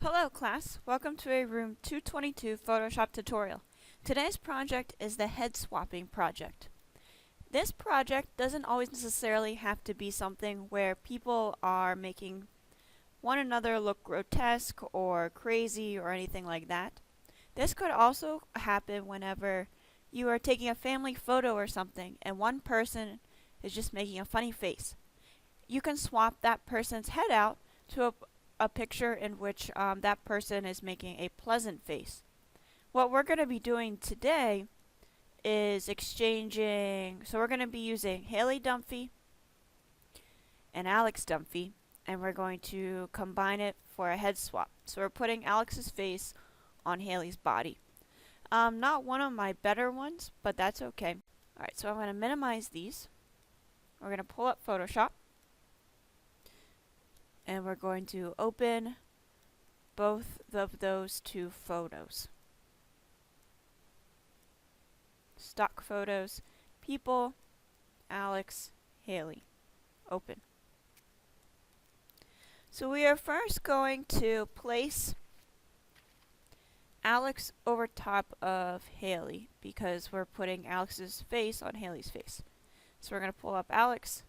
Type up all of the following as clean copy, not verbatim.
Hello class, welcome to a room 222 Photoshop tutorial. Today's project is the head swapping project. This project doesn't always necessarily have to be something where people are making one another look grotesque or crazy or anything like that. This could also happen whenever you are taking a family photo or something and one person is just making a funny face. You can swap that person's head out to a picture in which that person is making a pleasant face. What we're going to be doing today is exchanging, so we're going to be using Haley Dunphy and Alex Dunphy, and we're going to combine it for a head swap. So we're putting Alex's face on Haley's body. Not one of my better ones, but that's okay. Alright, so I'm going to minimize these. We're going to pull up Photoshop. And we're going to open both of those two photos. Stock photos, people, Alex, Haley. Open. So we are first going to place Alex over top of Haley because we're putting Alex's face on Haley's face. So we're going to pull up Alex.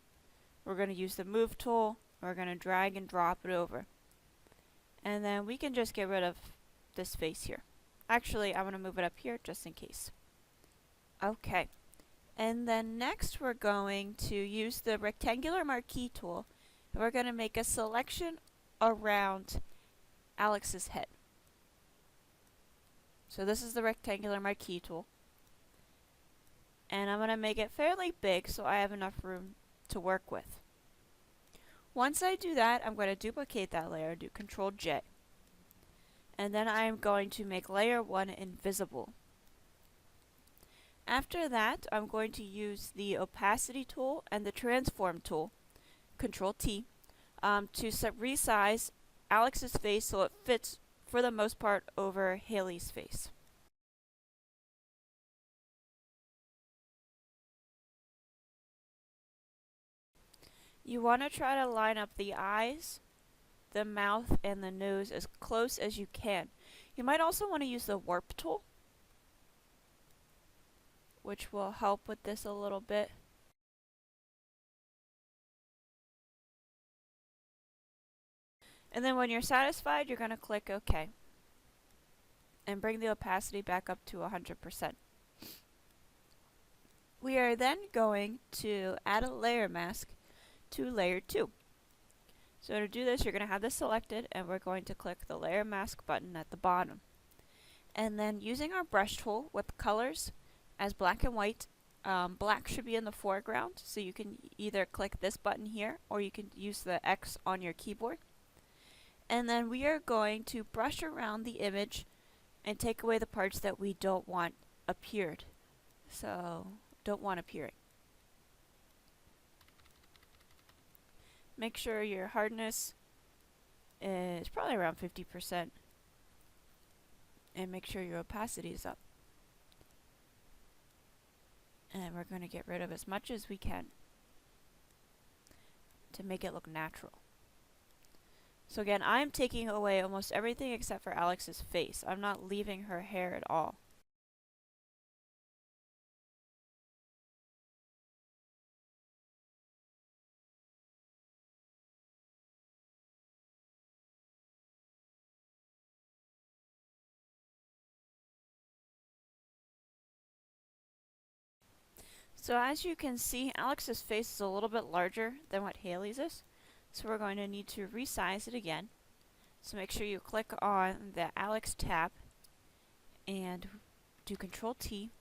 We're going to use the move tool. We're going to drag and drop it over. And then we can just get rid of this face here. Actually, I'm going to move it up here just in case. Okay. And then next we're going to use the rectangular marquee tool. And we're going to make a selection around Alex's head. So this is the rectangular marquee tool. And I'm going to make it fairly big so I have enough room to work with. Once I do that, I'm going to duplicate that layer, do Control J. And then I'm going to make layer 1 invisible. After that, I'm going to use the opacity tool and the transform tool, Control T, to resize Alex's face so it fits for the most part over Haley's face. You want to try to line up the eyes, the mouth, and the nose as close as you can. You might also want to use the warp tool, which will help with this a little bit. And then when you're satisfied, you're going to click OK. And bring the opacity back up to 100%. We are then going to add a layer mask to layer 2. So to do this, you're going to have this selected, and we're going to click the layer mask button at the bottom. And then using our brush tool with colors as black and white, black should be in the foreground, so you can either click this button here or you can use the X on your keyboard. And then we are going to brush around the image and take away the parts that we don't want appeared. So, don't want appearing. Make sure your hardness is probably around 50%. And make sure your opacity is up. And we're going to get rid of as much as we can to make it look natural. So again, I'm taking away almost everything except for Alex's face. I'm not leaving her hair at all. So as you can see, Alex's face is a little bit larger than what Haley's is. So we're going to need to resize it again. So make sure you click on the Alex tab and do Control T.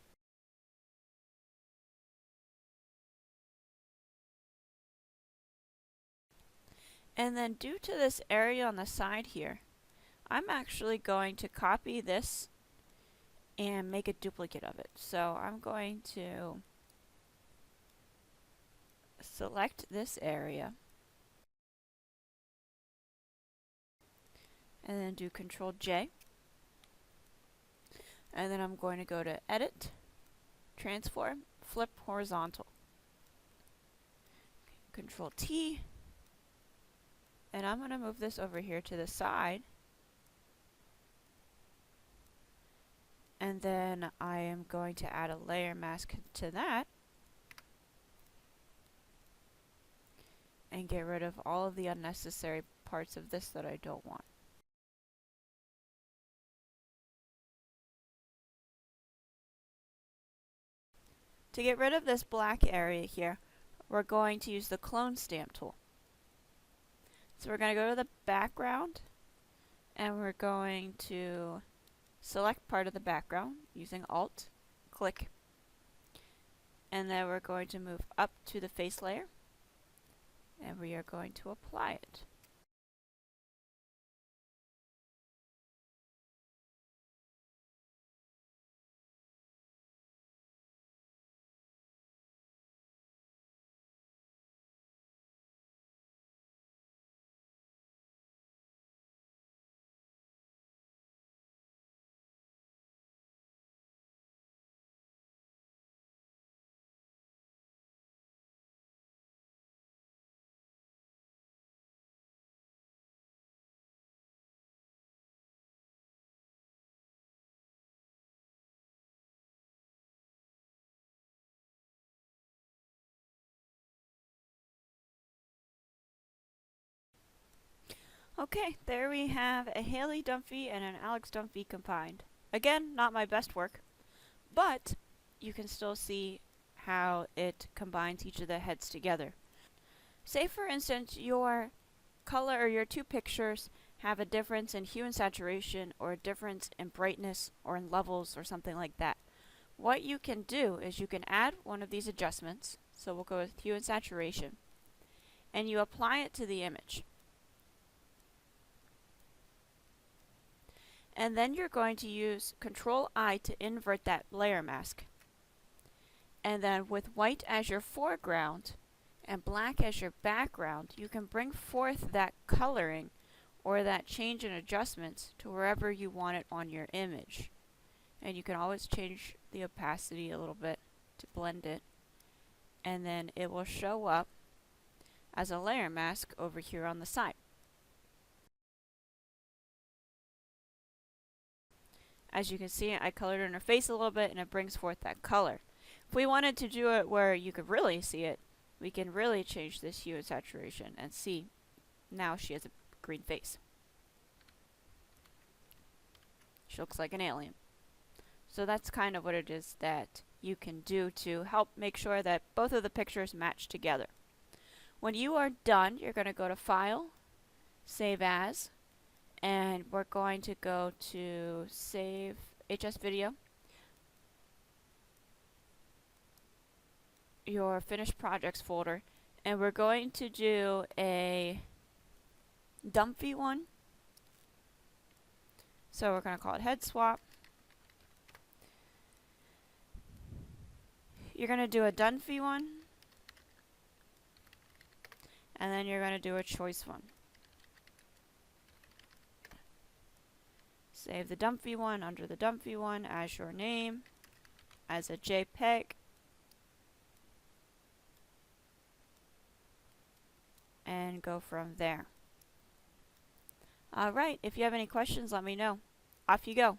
And then due to this area on the side here, I'm actually going to copy this and make a duplicate of it. So I'm going to select this area and then do Control J. And then I'm going to go to Edit, Transform, Flip Horizontal. Control T. And I'm going to move this over here to the side And then I am going to add a layer mask to that and get rid of all of the unnecessary parts of this that I don't want. To get rid of this black area here, we're going to use the clone stamp tool. So we're going to go to the background and we're going to select part of the background using Alt, click, and then we're going to move up to the face layer and we are going to apply it. Okay, there we have a Haley Dunphy and an Alex Dunphy combined. Again, not my best work, but you can still see how it combines each of the heads together. Say for instance your color or your two pictures have a difference in hue and saturation or a difference in brightness or in levels or something like that. What you can do is you can add one of these adjustments, so we'll go with hue and saturation, and you apply it to the image. And then you're going to use Control-I to invert that layer mask. And then with white as your foreground and black as your background, you can bring forth that coloring or that change in adjustments to wherever you want it on your image. And you can always change the opacity a little bit to blend it. And then it will show up as a layer mask over here on the side. As you can see, I colored in her face a little bit and it brings forth that color. If we wanted to do it where you could really see it, we can really change this hue and saturation and see now she has a green face. She looks like an alien. So that's kind of what it is that you can do to help make sure that both of the pictures match together. When you are done, you're going to go to File, Save As, and we're going to go to Save HS Video, your Finished Projects folder, and we're going to do a Dunphy one. So we're going to call it Head Swap. You're going to do a Dunphy one, and then you're going to do a choice one. Save the Dunphy one under the Dunphy one as your name, as a JPEG. And go from there. Alright, if you have any questions, let me know. Off you go.